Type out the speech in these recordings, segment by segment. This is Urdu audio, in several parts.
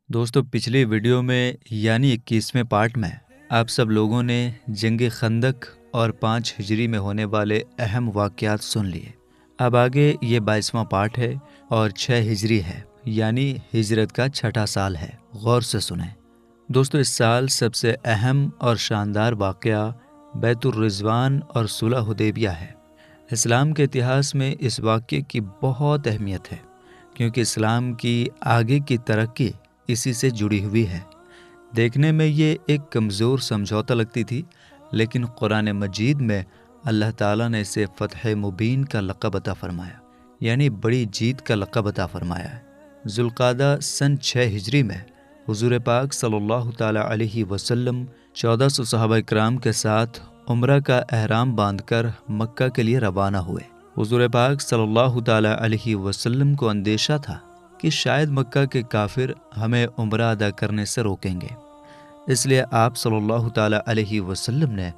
دوستو پچھلی ویڈیو میں یعنی 21ویں پارٹ میں آپ سب لوگوں نے جنگ خندق اور 5 ہجری میں ہونے والے اہم واقعات سن لیے۔ اب آگے یہ 22واں پارٹ ہے اور 6 ہجری ہے، یعنی ہجرت کا 6واں سال ہے۔ غور سے سنیں دوستو، اس سال سب سے اہم اور شاندار واقعہ بیت الرضوان اور صلح حدیبیہ ہے۔ اسلام کے اتہاس میں اس واقعے کی بہت اہمیت ہے، کیونکہ اسلام کی آگے کی ترقی اسی سے جڑی ہوئی ہے۔ دیکھنے میں یہ ایک کمزور سمجھوتا لگتی تھی، لیکن قرآن مجید میں اللہ تعالیٰ نے اسے فتح مبین کا لقب عطا فرمایا، یعنی بڑی جیت کا لقب عطا فرمایا ہے۔ ذوالقعدہ سن 6 ہجری میں حضور پاک صلی اللہ تعالیٰ علیہ وسلم 1400 صحابہ کرام کے ساتھ عمرہ کا احرام باندھ کر مکہ کے لیے روانہ ہوئے۔ حضور پاک صلی اللہ تعالیٰ علیہ وسلم کو اندیشہ تھا کہ شاید مکہ کے کافر ہمیں عمرہ ادا کرنے سے روکیں گے، اس لیے آپ صلی اللہ تعالیٰ علیہ وسلم نے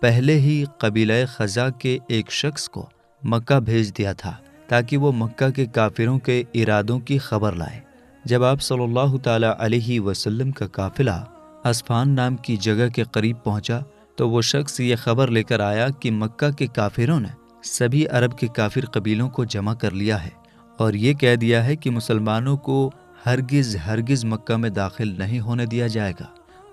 پہلے ہی قبیلہ خزاع کے ایک شخص کو مکہ بھیج دیا تھا تاکہ وہ مکہ کے کافروں کے ارادوں کی خبر لائے۔ جب آپ صلی اللہ تعالیٰ علیہ وسلم کا قافلہ اسفان نام کی جگہ کے قریب پہنچا تو وہ شخص یہ خبر لے کر آیا کہ مکہ کے کافروں نے سبھی عرب کے کافر قبیلوں کو جمع کر لیا ہے اور یہ کہہ دیا ہے کہ مسلمانوں کو ہرگز مکہ میں داخل نہیں ہونے دیا جائے گا۔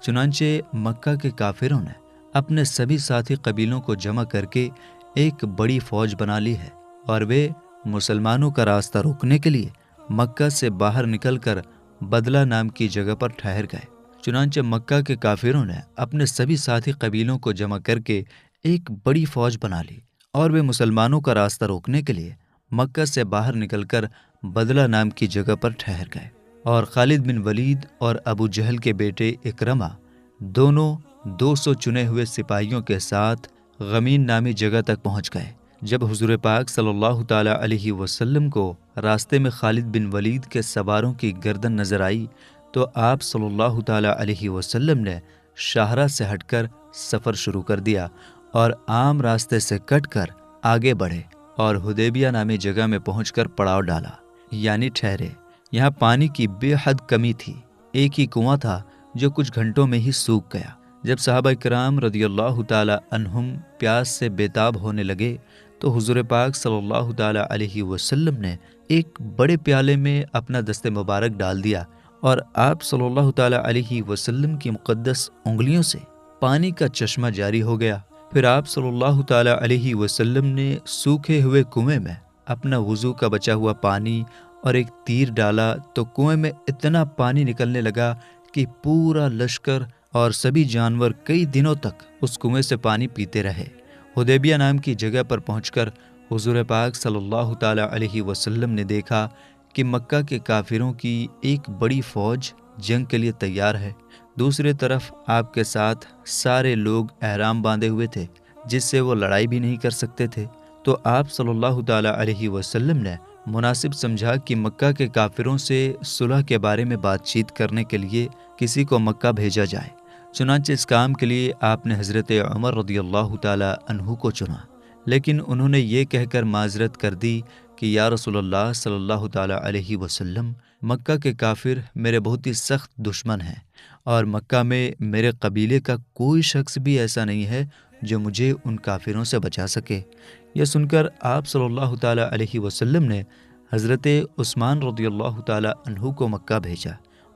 چنانچہ مکہ کے کافروں نے اپنے سبھی ساتھی قبیلوں کو جمع کر کے ایک بڑی فوج بنا لی ہے اور وہ مسلمانوں کا راستہ روکنے کے لیے مکہ سے باہر نکل کر بدلہ نام کی جگہ پر ٹھہر گئے۔ چنانچہ مکہ کے کافروں نے اپنے سبھی ساتھی قبیلوں کو جمع کر کے ایک بڑی فوج بنا لی اور وہ مسلمانوں کا راستہ روکنے کے لیے مکہ سے باہر نکل کر بدلہ نام کی جگہ پر ٹھہر گئے، اور خالد بن ولید اور ابو جہل کے بیٹے اکرمہ دونوں 200 چنے ہوئے سپاہیوں کے ساتھ غمین نامی جگہ تک پہنچ گئے۔ جب حضور پاک صلی اللہ تعالیٰ علیہ وسلم کو راستے میں خالد بن ولید کے سواروں کی گردن نظر آئی تو آپ صلی اللہ تعالیٰ علیہ وسلم نے شاہراہ سے ہٹ کر سفر شروع کر دیا اور عام راستے سے کٹ کر آگے بڑھے اور حدیبیہ نامی جگہ میں پہنچ کر پڑاؤ ڈالا، یعنی ٹھہرے۔ یہاں پانی کی بے حد کمی تھی، ایک ہی کنواں تھا جو کچھ گھنٹوں میں ہی سوکھ گیا۔ جب صحابہ کرام رضی اللہ تعالی عنہم پیاس سے بےتاب ہونے لگے تو حضور پاک صلی اللہ تعالی علیہ وسلم نے ایک بڑے پیالے میں اپنا دست مبارک ڈال دیا اور آپ صلی اللہ تعالی علیہ وسلم کی مقدس انگلیوں سے پانی کا چشمہ جاری ہو گیا۔ پھر آپ صلی اللہ تعالی علیہ وسلم نے سوکھے ہوئے کنویں میں اپنا وضو کا بچا ہوا پانی اور ایک تیر ڈالا تو کنویں میں اتنا پانی نکلنے لگا کہ پورا لشکر اور سبھی جانور کئی دنوں تک اس کنویں سے پانی پیتے رہے۔ حدیبیہ نام کی جگہ پر پہنچ کر حضور پاک صلی اللہ تعالی علیہ وسلم نے دیکھا کہ مکہ کے کافروں کی ایک بڑی فوج جنگ کے لیے تیار ہے۔ دوسری طرف آپ کے ساتھ سارے لوگ احرام باندھے ہوئے تھے جس سے وہ لڑائی بھی نہیں کر سکتے تھے۔ تو آپ صلی اللہ تعالی علیہ وسلم نے مناسب سمجھا کہ مکہ کے کافروں سے صلح کے بارے میں بات چیت کرنے کے لیے کسی کو مکہ بھیجا جائے۔ چنانچہ اس کام کے لیے آپ نے حضرت عمر رضی اللہ تعالی عنہ کو چنا، لیکن انہوں نے یہ کہہ کر معذرت کر دی کہ یا رسول اللہ صلی اللہ تعالی علیہ وسلم، مکہ کے کافر میرے بہت ہی سخت دشمن ہیں اور مکہ میں میرے قبیلے کا کوئی شخص بھی ایسا نہیں ہے جو مجھے ان کافروں سے بچا سکے۔ یہ سن کر آپ صلی اللہ تعالی علیہ وسلم نے حضرت عثمان رضی اللہ تعالی عنہ کو مکہ بھیجا۔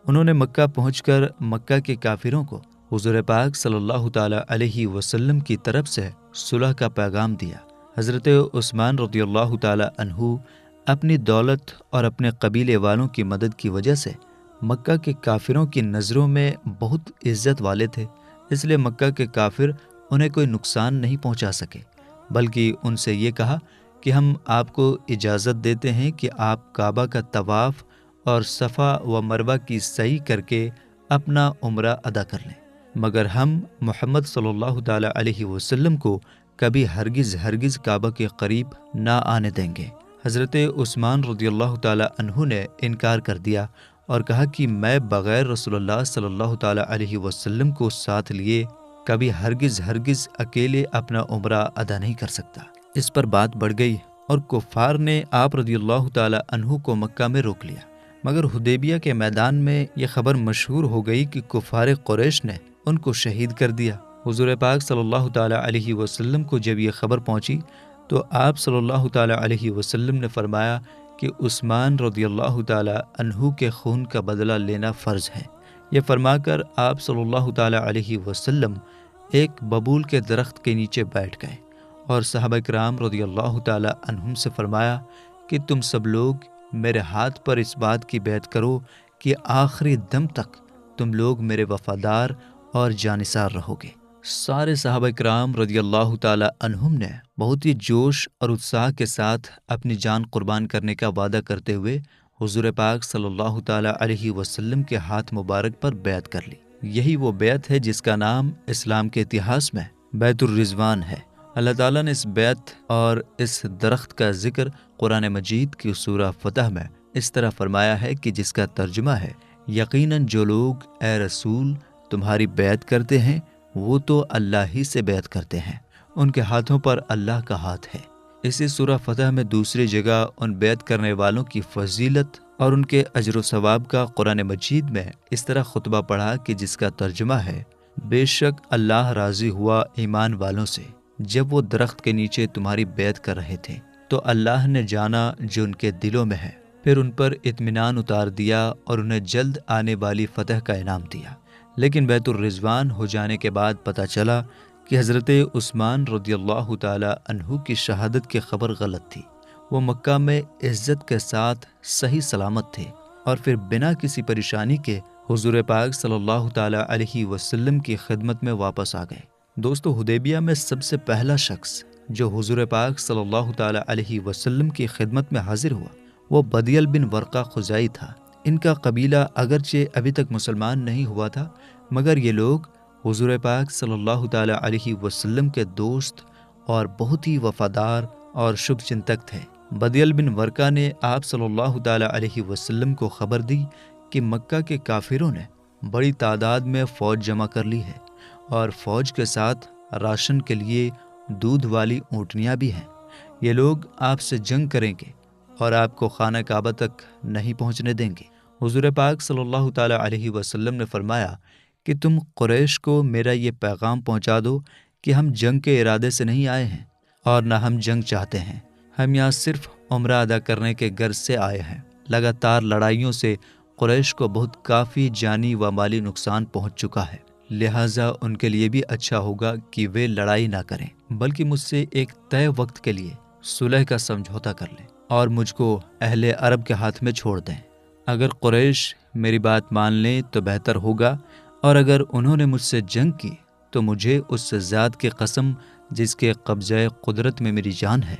انہوں نے مکہ پہنچ کر مکہ کے کافروں کو حضور پاک صلی اللہ تعالی علیہ وسلم کی طرف سے صلح کا پیغام دیا۔ حضرت عثمان رضی اللہ تعالی عنہ اپنی دولت اور اپنے قبیلے والوں کی مدد کی وجہ سے مکہ کے کافروں کی نظروں میں بہت عزت والے تھے، اس لیے مکہ کے کافر انہیں کوئی نقصان نہیں پہنچا سکے، بلکہ ان سے یہ کہا کہ ہم آپ کو اجازت دیتے ہیں کہ آپ کعبہ کا طواف اور صفا و مروہ کی سعی کر کے اپنا عمرہ ادا کر لیں، مگر ہم محمد صلی اللہ تعالی علیہ وسلم کو کبھی ہرگز کعبہ کے قریب نہ آنے دیں گے۔ حضرت عثمان رضی اللہ تعالی عنہ نے انکار کر دیا اور کہا کہ میں بغیر رسول اللہ صلی اللہ تعالی علیہ وسلم کو ساتھ لیے کبھی ہرگز اکیلے اپنا عمرہ ادا نہیں کر سکتا۔ اس پر بات بڑھ گئی اور کفار نے آپ رضی اللہ تعالی عنہ کو مکہ میں روک لیا۔ مگر حدیبیہ کے میدان میں یہ خبر مشہور ہو گئی کہ کفار قریش نے ان کو شہید کر دیا۔ حضور پاک صلی اللہ تعالیٰ علیہ وسلم کو جب یہ خبر پہنچی تو آپ صلی اللہ تعالیٰ علیہ وسلم نے فرمایا کہ عثمان رضی اللہ تعالیٰ عنہ کے خون کا بدلہ لینا فرض ہے۔ یہ فرما کر آپ صلی اللہ تعالیٰ علیہ وسلم ایک ببول کے درخت کے نیچے بیٹھ گئے اور صحابہ کرام رضی اللہ تعالیٰ عنہم سے فرمایا کہ تم سب لوگ میرے ہاتھ پر اس بات کی بیعت کرو کہ آخری دم تک تم لوگ میرے وفادار اور جانثار رہو گے۔ سارے صحابہ کرام رضی اللہ تعالیٰ عنہم نے بہت ہی جوش اور اتساہ کے ساتھ اپنی جان قربان کرنے کا وعدہ کرتے ہوئے حضور پاک صلی اللہ تعالیٰ علیہ وسلم کے ہاتھ مبارک پر بیعت کر لی۔ یہی وہ بیعت ہے جس کا نام اسلام کے اتہاس میں بیعت الرضوان ہے۔ اللہ تعالیٰ نے اس بیعت اور اس درخت کا ذکر قرآن مجید کی سورہ فتح میں اس طرح فرمایا ہے کہ جس کا ترجمہ ہے، یقیناً جو لوگ اے رسول تمہاری بیعت کرتے ہیں وہ تو اللہ ہی سے بیعت کرتے ہیں، ان کے ہاتھوں پر اللہ کا ہاتھ ہے۔ اسی سورہ فتح میں دوسری جگہ ان بیعت کرنے والوں کی فضیلت اور ان کے اجر و ثواب کا قرآن مجید میں اس طرح خطبہ پڑھا کہ جس کا ترجمہ ہے، بے شک اللہ راضی ہوا ایمان والوں سے جب وہ درخت کے نیچے تمہاری بیعت کر رہے تھے تو اللہ نے جانا جو ان کے دلوں میں ہے، پھر ان پر اطمینان اتار دیا اور انہیں جلد آنے والی فتح کا انعام دیا۔ لیکن بیت الرضوان ہو جانے کے بعد پتہ چلا کہ حضرت عثمان رضی اللہ تعالیٰ عنہ کی شہادت کی خبر غلط تھی۔ وہ مکہ میں عزت کے ساتھ صحیح سلامت تھے اور پھر بنا کسی پریشانی کے حضور پاک صلی اللہ تعالیٰ علیہ وسلم کی خدمت میں واپس آ گئے۔ دوستو، حدیبیہ میں سب سے پہلا شخص جو حضور پاک صلی اللہ تعالیٰ علیہ وسلم کی خدمت میں حاضر ہوا وہ بدیل بن ورقہ خزاعی تھا۔ ان کا قبیلہ اگرچہ ابھی تک مسلمان نہیں ہوا تھا، مگر یہ لوگ حضور پاک صلی اللہ تعالیٰ علیہ وسلم کے دوست اور بہت ہی وفادار اور شبھ چنتک تھے۔ بدیل بن ورقہ نے آپ صلی اللہ تعالیٰ علیہ وسلم کو خبر دی کہ مکہ کے کافروں نے بڑی تعداد میں فوج جمع کر لی ہے اور فوج کے ساتھ راشن کے لیے دودھ والی اونٹنیاں بھی ہیں۔ یہ لوگ آپ سے جنگ کریں گے اور آپ کو خانہ کعبہ تک نہیں پہنچنے دیں گے۔ حضور پاک صلی اللہ تعالیٰ علیہ وسلم نے فرمایا کہ تم قریش کو میرا یہ پیغام پہنچا دو کہ ہم جنگ کے ارادے سے نہیں آئے ہیں اور نہ ہم جنگ چاہتے ہیں، ہم یہاں صرف عمرہ ادا کرنے کے غرض سے آئے ہیں۔ لگاتار لڑائیوں سے قریش کو بہت کافی جانی و مالی نقصان پہنچ چکا ہے، لہٰذا ان کے لیے بھی اچھا ہوگا کہ وہ لڑائی نہ کریں بلکہ مجھ سے ایک طے وقت کے لیے صلح کا سمجھوتا کر لیں اور مجھ کو اہل عرب کے ہاتھ میں چھوڑ دیں۔ اگر قریش میری بات مان لیں تو بہتر ہوگا، اور اگر انہوں نے مجھ سے جنگ کی تو مجھے اس ذات کی قسم جس کے قبضہ قدرت میں میری جان ہے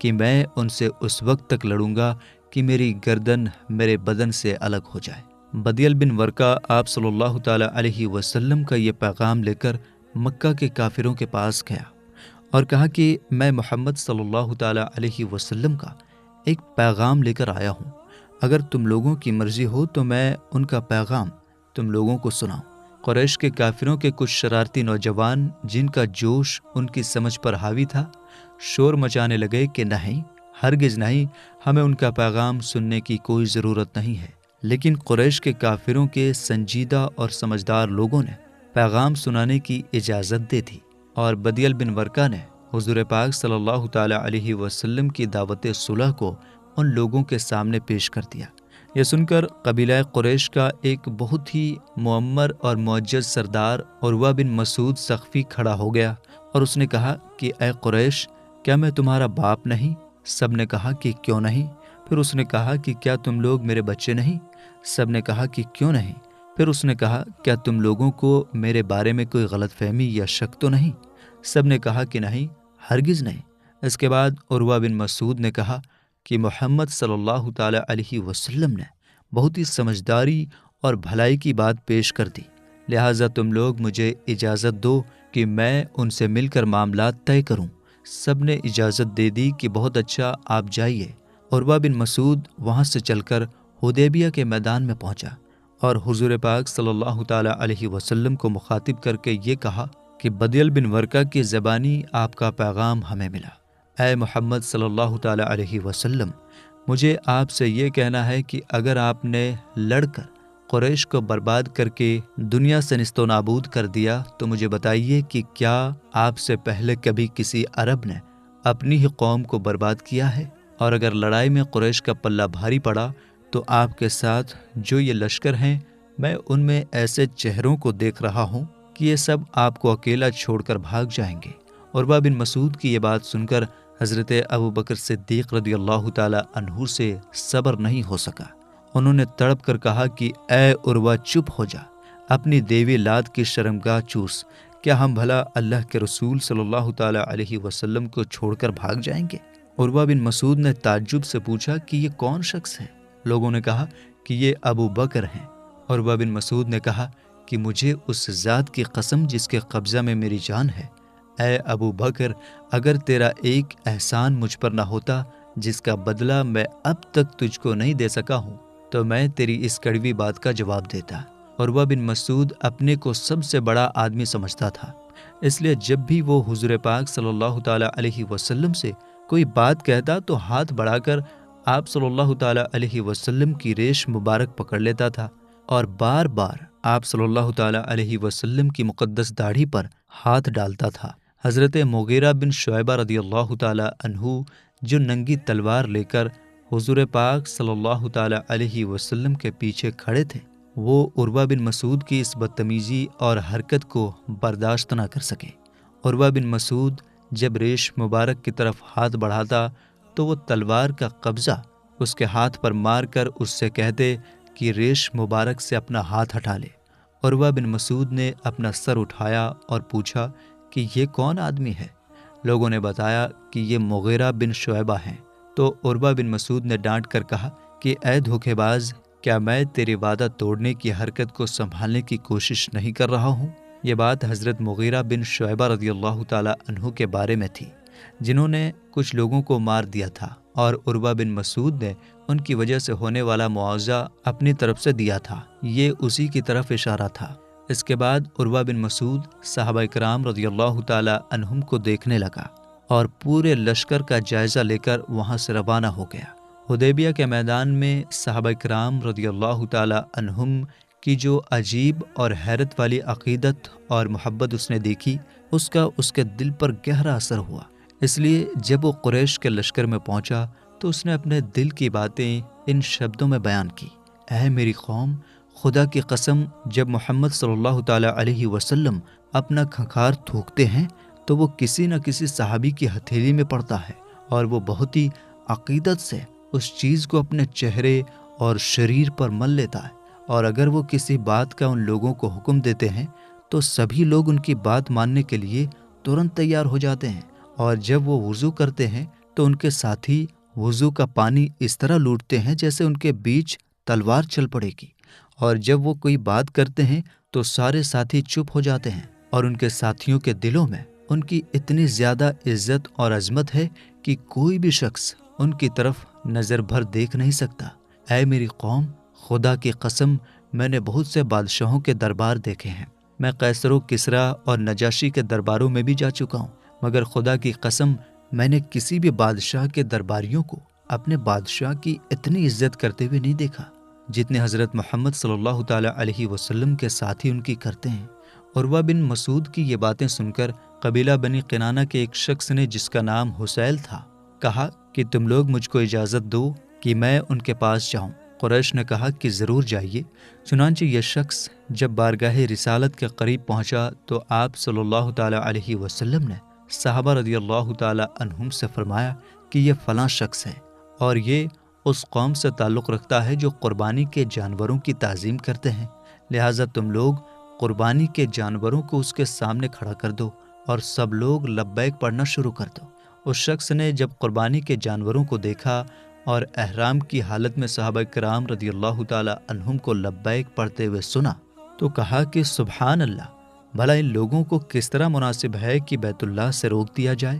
کہ میں ان سے اس وقت تک لڑوں گا کہ میری گردن میرے بدن سے الگ ہو جائے۔ بدیل بن ورقہ آپ صلی اللہ تعالیٰ علیہ وسلم کا یہ پیغام لے کر مکہ کے کافروں کے پاس گیا اور کہا کہ میں محمد صلی اللہ تعالیٰ علیہ وسلم کا ایک پیغام لے کر آیا ہوں، اگر تم لوگوں کی مرضی ہو تو میں ان کا پیغام تم لوگوں کو سناؤں۔ قریش کے کافروں کے کچھ شرارتی نوجوان جن کا جوش ان کی سمجھ پر حاوی تھا شور مچانے لگے کہ نہیں، ہرگز نہیں، ہمیں ان کا پیغام سننے کی کوئی ضرورت نہیں ہے۔ لیکن قریش کے کافروں کے سنجیدہ اور سمجھدار لوگوں نے پیغام سنانے کی اجازت دے دی اور بدیل بن ورقہ نے حضور پاک صلی اللہ تعالیٰ علیہ وسلم کی دعوت صلح کو ان لوگوں کے سامنے پیش کر دیا۔ یہ سن کر قبیلہ قریش کا ایک بہت ہی معمر اور معجز سردار عروہ بن مسعود ثقفی کھڑا ہو گیا اور اس نے کہا کہ اے قریش، کیا میں تمہارا باپ نہیں؟ سب نے کہا کہ کیوں نہیں؟ پھر اس نے کہا کہ کیا تم لوگ میرے بچے نہیں؟ سب نے کہا کہ کیوں نہیں؟ پھر اس نے کہا کیا تم لوگوں کو میرے بارے میں کوئی غلط فہمی یا شک تو نہیں؟ سب نے کہا کہ نہیں، ہرگز نہیں۔ اس کے بعد عروہ بن مسعود نے کہا کہ محمد صلی اللہ تعالیٰ علیہ وسلم نے بہت ہی سمجھداری اور بھلائی کی بات پیش کر دی، لہٰذا تم لوگ مجھے اجازت دو کہ میں ان سے مل کر معاملات طے کروں۔ سب نے اجازت دے دی کہ بہت اچھا، آپ جائیے۔ عروہ بن مسعود وہاں سے چل کر حدیبیہ کے میدان میں پہنچا اور حضور پاک صلی اللہ تعالیٰ علیہ وسلم کو مخاطب کر کے یہ کہا کہ بدیل بن ورقہ کی زبانی آپ کا پیغام ہمیں ملا۔ اے محمد صلی اللہ تعالیٰ علیہ وسلم، مجھے آپ سے یہ کہنا ہے کہ اگر آپ نے لڑ کر قریش کو برباد کر کے دنیا سے نیست و نابود کر دیا تو مجھے بتائیے کہ کیا آپ سے پہلے کبھی کسی عرب نے اپنی ہی قوم کو برباد کیا ہے؟ اور اگر لڑائی میں قریش کا پلہ بھاری پڑا تو آپ کے ساتھ جو یہ لشکر ہیں، میں ان میں ایسے چہروں کو دیکھ رہا ہوں کہ یہ سب آپ کو اکیلا چھوڑ کر بھاگ جائیں گے۔ عروہ بن مسعود کی یہ بات سن کر حضرت ابوبکر صدیق رضی اللہ تعالی عنہ سے صبر نہیں ہو سکا۔ انہوں نے تڑپ کر کہا کہ اے عروہ، چپ ہو جا، اپنی دیوی لات کی شرمگاہ چوس، کیا ہم بھلا اللہ کے رسول صلی اللہ تعالی علیہ وسلم کو چھوڑ کر بھاگ جائیں گے؟ عروہ بن مسعود نے تعجب سے پوچھا کہ یہ کون شخص ہے؟ لوگوں نے کہا کہ یہ ابو بکر ہیں۔ عروہ بن مسعود نے کہا کہ مجھے اس ذات کی قسم جس کے قبضہ میں میری جان ہے، اے ابو بکر، اگر تیرا ایک احسان مجھ پر نہ ہوتا جس کا بدلہ میں اب تک تجھ کو نہیں دے سکا ہوں تو میں تیری اس کڑوی بات کا جواب دیتا۔ عروہ بن مسعود اپنے کو سب سے بڑا آدمی سمجھتا تھا، اس لیے جب بھی وہ حضور پاک صلی اللہ تعالی علیہ وسلم سے کوئی بات کہتا تو ہاتھ بڑھا کر آپ صلی اللہ تعالی علیہ وسلم کی ریش مبارک پکڑ لیتا تھا اور بار بار آپ صلی اللہ تعالی علیہ وسلم کی مقدس داڑھی پر ہاتھ ڈالتا تھا۔ حضرت مغیرہ بن شعبہ رضی اللہ تعالی عنہ جو ننگی تلوار لے کر حضور پاک صلی اللہ تعالی علیہ وسلم کے پیچھے کھڑے تھے، وہ عروہ بن مسعود کی اس بدتمیزی اور حرکت کو برداشت نہ کر سکے۔ عروہ بن مسعود جب ریش مبارک کی طرف ہاتھ بڑھاتا تو وہ تلوار کا قبضہ اس کے ہاتھ پر مار کر اس سے کہتے کہ ریش مبارک سے اپنا ہاتھ ہٹا لے۔ عروہ بن مسعود نے اپنا سر اٹھایا اور پوچھا کہ یہ کون آدمی ہے؟ لوگوں نے بتایا کہ یہ مغیرہ بن شعبہ ہیں۔ تو عروہ بن مسعود نے ڈانٹ کر کہا کہ اے دھوکے باز، کیا میں تیرے وعدہ توڑنے کی حرکت کو سنبھالنے کی کوشش نہیں کر رہا ہوں؟ یہ بات حضرت مغیرہ بن شعبہ رضی اللہ تعالی عنہ کے بارے میں تھی، جنہوں نے کچھ لوگوں کو مار دیا تھا اور عروہ بن مسعود نے ان کی وجہ سے ہونے والا معاوضہ اپنی طرف سے دیا تھا۔ یہ اسی کی طرف اشارہ تھا۔ اس کے بعد عروہ بن مسعود صحابہ کرام رضی اللہ تعالی عنہم کو دیکھنے لگا اور پورے لشکر کا جائزہ لے کر وہاں سے روانہ ہو گیا۔ حدیبیہ کے میدان میں صحابہ کرام رضی اللہ تعالی عنہم کی جو عجیب اور حیرت والی عقیدت اور محبت اس نے دیکھی، اس کا اس کے دل پر گہرا اثر ہوا۔ اس لیے جب وہ قریش کے لشکر میں پہنچا تو اس نے اپنے دل کی باتیں ان شبدوں میں بیان کی: اے میری قوم، خدا کی قسم، جب محمد صلی اللہ تعالی علیہ وسلم اپنا کھنکھار تھوکتے ہیں تو وہ کسی نہ کسی صحابی کی ہتھیلی میں پڑتا ہے اور وہ بہت ہی عقیدت سے اس چیز کو اپنے چہرے اور شریر پر مل لیتا ہے، اور اگر وہ کسی بات کا ان لوگوں کو حکم دیتے ہیں تو سبھی لوگ ان کی بات ماننے کے لیے ترنت تیار ہو جاتے ہیں، اور جب وہ وضو کرتے ہیں تو ان کے ساتھی وضو کا پانی اس طرح لوٹتے ہیں جیسے ان کے بیچ تلوار چل پڑے گی، اور جب وہ کوئی بات کرتے ہیں تو سارے ساتھی چپ ہو جاتے ہیں، اور ان کے ساتھیوں کے دلوں میں ان کی اتنی زیادہ عزت اور عظمت ہے کہ کوئی بھی شخص ان کی طرف نظر بھر دیکھ نہیں سکتا۔ اے میری قوم، خدا کی قسم، میں نے بہت سے بادشاہوں کے دربار دیکھے ہیں، میں قیصر و کسریٰ اور نجاشی کے درباروں میں بھی جا چکا ہوں، مگر خدا کی قسم میں نے کسی بھی بادشاہ کے درباریوں کو اپنے بادشاہ کی اتنی عزت کرتے ہوئے نہیں دیکھا جتنے حضرت محمد صلی اللہ تعالی علیہ وسلم کے ساتھی ان کی کرتے ہیں۔ عروہ بن مسعود کی یہ باتیں سن کر قبیلہ بنی کنانہ کے ایک شخص نے، جس کا نام حسیل تھا، کہا کہ تم لوگ مجھ کو اجازت دو کہ میں ان کے پاس جاؤں۔ قریش نے کہا کہ ضرور جائیے۔ چنانچہ یہ شخص جب بارگاہ رسالت کے قریب پہنچا تو آپ صلی اللہ تعالی علیہ وسلم نے صحابہ رضی اللہ تعالی عنہم سے فرمایا کہ یہ فلاں شخص ہے اور یہ اس قوم سے تعلق رکھتا ہے جو قربانی کے جانوروں کی تعظیم کرتے ہیں، لہٰذا تم لوگ قربانی کے جانوروں کو اس کے سامنے کھڑا کر دو اور سب لوگ لبیک پڑھنا شروع کر دو۔ اس شخص نے جب قربانی کے جانوروں کو دیکھا اور احرام کی حالت میں صحابہ کرام رضی اللہ تعالی عنہم کو لبیک پڑھتے ہوئے سنا تو کہا کہ سبحان اللہ، بھلا ان لوگوں کو کس طرح مناسب ہے کہ بیت اللہ سے روک دیا جائے۔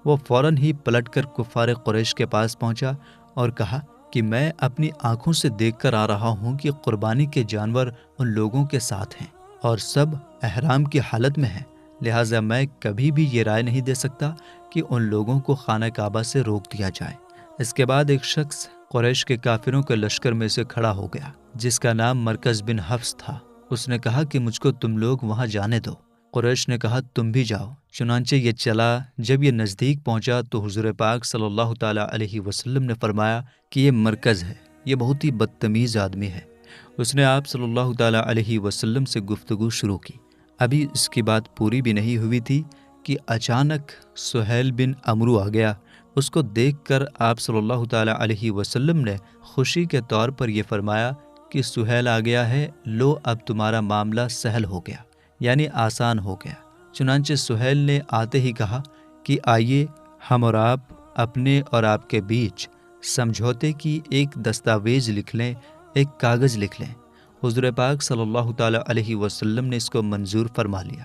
وہ فوراً ہی پلٹ کر کفار قریش کے پاس پہنچا اور کہا کہ میں اپنی آنکھوں سے دیکھ کر آ رہا ہوں کہ قربانی کے جانور ان لوگوں کے ساتھ ہیں اور سب احرام کی حالت میں ہیں، لہٰذا میں کبھی بھی یہ رائے نہیں دے سکتا کہ ان لوگوں کو خانہ کعبہ سے روک دیا جائے۔ اس کے بعد ایک شخص قریش کے کافروں کے لشکر میں سے کھڑا ہو گیا، جس کا نام مرکز بن حفص تھا۔ اس نے کہا کہ مجھ کو تم لوگ وہاں جانے دو۔ قریش نے کہا تم بھی جاؤ۔ چنانچہ یہ چلا۔ جب یہ نزدیک پہنچا تو حضور پاک صلی اللہ تعالیٰ علیہ وسلم نے فرمایا کہ یہ مرکز ہے، یہ بہت ہی بدتمیز آدمی ہے۔ اس نے آپ صلی اللہ تعالیٰ علیہ وسلم سے گفتگو شروع کی۔ ابھی اس کی بات پوری بھی نہیں ہوئی تھی کہ اچانک سہیل بن عمرو آ گیا۔ اس کو دیکھ کر آپ صلی اللہ تعالیٰ علیہ وسلم نے خوشی کے طور پر یہ فرمایا کہ سہیل آ گیا ہے، لو اب تمہارا معاملہ سہل ہو گیا، یعنی آسان ہو گیا۔ چنانچہ سہیل نے آتے ہی کہا کہ آئیے ہم اور آپ اپنے اور آپ کے بیچ سمجھوتے کی ایک دستاویز لکھ لیں، ایک کاغذ لکھ لیں۔ حضور پاک صلی اللہ تعالیٰ علیہ وسلم نے اس کو منظور فرما لیا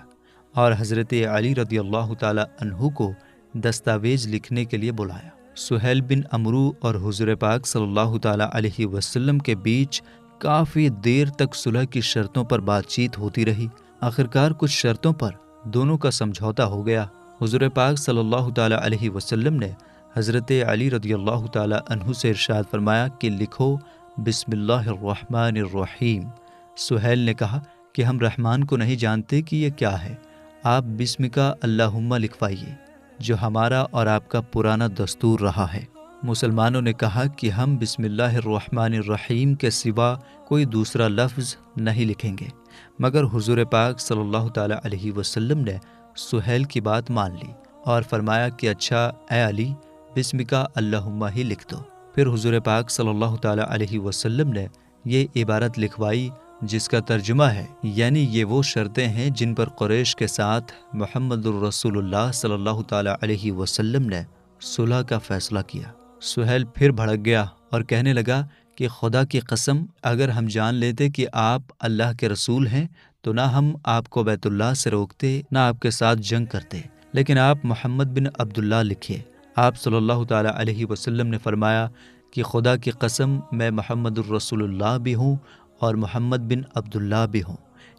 اور حضرت علی رضی اللہ تعالیٰ عنہ کو دستاویز لکھنے کے لیے بلایا۔ سہیل بن عمرو اور حضور پاک صلی اللہ تعالیٰ علیہ وسلم کے بیچ کافی دیر تک صلح کی شرطوں پر بات چیت ہوتی رہی۔ آخرکار کچھ شرطوں پر دونوں کا سمجھوتا ہو گیا۔ حضور پاک صلی اللہ تعالیٰ علیہ وسلم نے حضرت علی رضی اللہ تعالیٰ عنہ سے ارشاد فرمایا کہ لکھو بسم اللہ الرحمن الرحیم۔ سہیل نے کہا کہ ہم رحمان کو نہیں جانتے کہ یہ کیا ہے، آپ بسم کا اللہم لکھوائیے، جو ہمارا اور آپ کا پرانا دستور رہا ہے۔ مسلمانوں نے کہا کہ ہم بسم اللہ الرحمن الرحیم کے سوا کوئی دوسرا لفظ نہیں لکھیں گے، مگر حضور پاک صلی اللہ تعالیٰ علیہ وسلم نے سہیل کی بات مان لی اور فرمایا کہ اچھا اے علی بسم کا اللہم ہی لکھ دو۔ پھر حضور پاک صلی اللہ تعالیٰ علیہ وسلم نے یہ عبارت لکھوائی جس کا ترجمہ ہے، یعنی یہ وہ شرطیں ہیں جن پر قریش کے ساتھ محمد الرسول اللہ صلی اللہ تعالیٰ علیہ وسلم نے صلح کا فیصلہ کیا۔ سہیل پھر بھڑک گیا اور کہنے لگا کہ خدا کی قسم اگر ہم جان لیتے کہ آپ اللہ کے رسول ہیں تو نہ ہم آپ کو بیت اللہ سے روکتے نہ آپ کے ساتھ جنگ کرتے، لیکن آپ محمد بن عبداللہ لکھیے۔ آپ صلی اللہ تعالیٰ علیہ وسلم نے فرمایا کہ خدا کی قسم میں محمد الرسول اللہ بھی ہوں اور محمد بن عبداللہ بھی ہوں،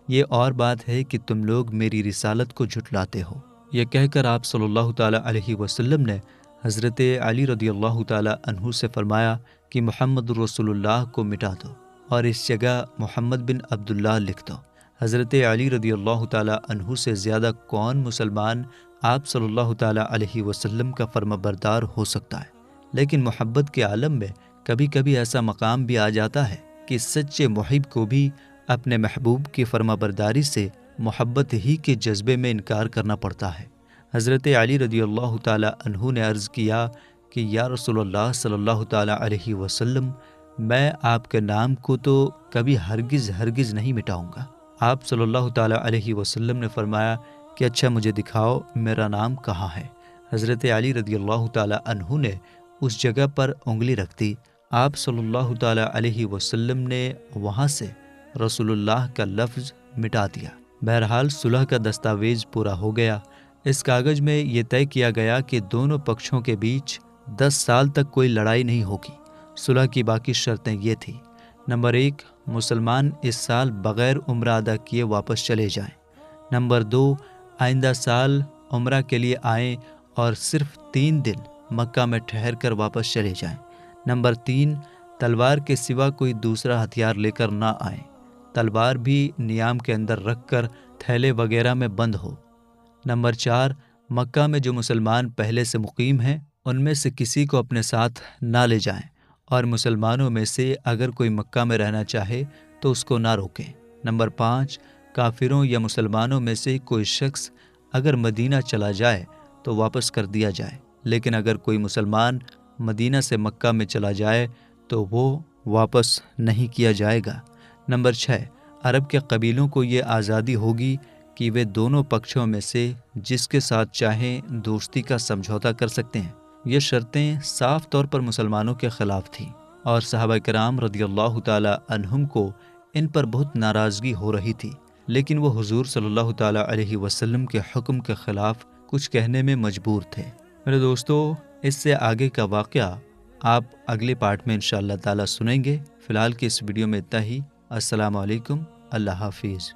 یہ اور بات ہے کہ تم لوگ میری رسالت کو جھٹلاتے ہو۔ یہ کہہ کر آپ صلی اللہ تعالیٰ علیہ وسلم نے حضرت علی رضی اللہ تعالیٰ عنہ سے فرمایا کہ محمد الرسول اللہ کو مٹا دو اور اس جگہ محمد بن عبداللہ لکھ دو۔ حضرت علی رضی اللہ تعالیٰ عنہ سے زیادہ کون مسلمان آپ صلی اللہ تعالیٰ علیہ وسلم کا فرما بردار ہو سکتا ہے؟ لیکن محبت کے عالم میں کبھی کبھی ایسا مقام بھی آ جاتا ہے کہ سچے محب کو بھی اپنے محبوب کی فرما برداری سے محبت ہی کے جذبے میں انکار کرنا پڑتا ہے۔ حضرت علی رضی اللہ تعالیٰ عنہ نے عرض کیا کہ یا رسول اللہ صلی اللہ تعالیٰ علیہ وسلم، میں آپ کے نام کو تو کبھی ہرگز نہیں مٹاؤں گا۔ آپ صلی اللہ تعالیٰ علیہ وسلم نے فرمایا کہ اچھا مجھے دکھاؤ میرا نام کہاں ہے۔ حضرت علی رضی اللہ تعالیٰ عنہ نے اس جگہ پر انگلی رکھ دی۔ آپ صلی اللہ تعالیٰ علیہ وسلم نے وہاں سے رسول اللہ کا لفظ مٹا دیا۔ بہرحال صلح کا دستاویز پورا ہو گیا۔ اس کاغذ میں یہ طے کیا گیا کہ دونوں پکشوں کے بیچ 10 سال تک کوئی لڑائی نہیں ہوگی۔ صلح کی باقی شرطیں یہ تھیں: نمبر 1، مسلمان اس سال بغیر عمرہ ادا کیے واپس چلے جائیں۔ نمبر 2، آئندہ سال عمرہ کے لیے آئیں اور صرف 3 دن مکہ میں ٹھہر کر واپس چلے جائیں۔ نمبر 3، تلوار کے سوا کوئی دوسرا ہتھیار لے کر نہ آئیں، تلوار بھی نیام کے اندر رکھ کر تھیلے وغیرہ میں بند ہو۔ نمبر 4، مکہ میں جو مسلمان پہلے سے مقیم ہیں ان میں سے کسی کو اپنے ساتھ نہ لے جائیں، اور مسلمانوں میں سے اگر کوئی مکہ میں رہنا چاہے تو اس کو نہ روکیں۔ نمبر 5، کافروں یا مسلمانوں میں سے کوئی شخص اگر مدینہ چلا جائے تو واپس کر دیا جائے، لیکن اگر کوئی مسلمان مدینہ سے مکہ میں چلا جائے تو وہ واپس نہیں کیا جائے گا۔ نمبر 6، عرب کے قبیلوں کو یہ آزادی ہوگی کہ وہ دونوں پکشوں میں سے جس کے ساتھ چاہیں دوستی کا سمجھوتا کر سکتے ہیں۔ یہ شرطیں صاف طور پر مسلمانوں کے خلاف تھیں اور صحابہ کرام رضی اللہ تعالیٰ عنہم کو ان پر بہت ناراضگی ہو رہی تھی، لیکن وہ حضور صلی اللہ تعالیٰ علیہ وسلم کے حکم کے خلاف کچھ کہنے میں مجبور تھے۔ میرے دوستو، اس سے آگے کا واقعہ آپ اگلے پارٹ میں انشاءاللہ تعالیٰ سنیں گے۔ فی الحال کی اس ویڈیو میں اتنا ہی۔ السلام علیکم، اللہ حافظ۔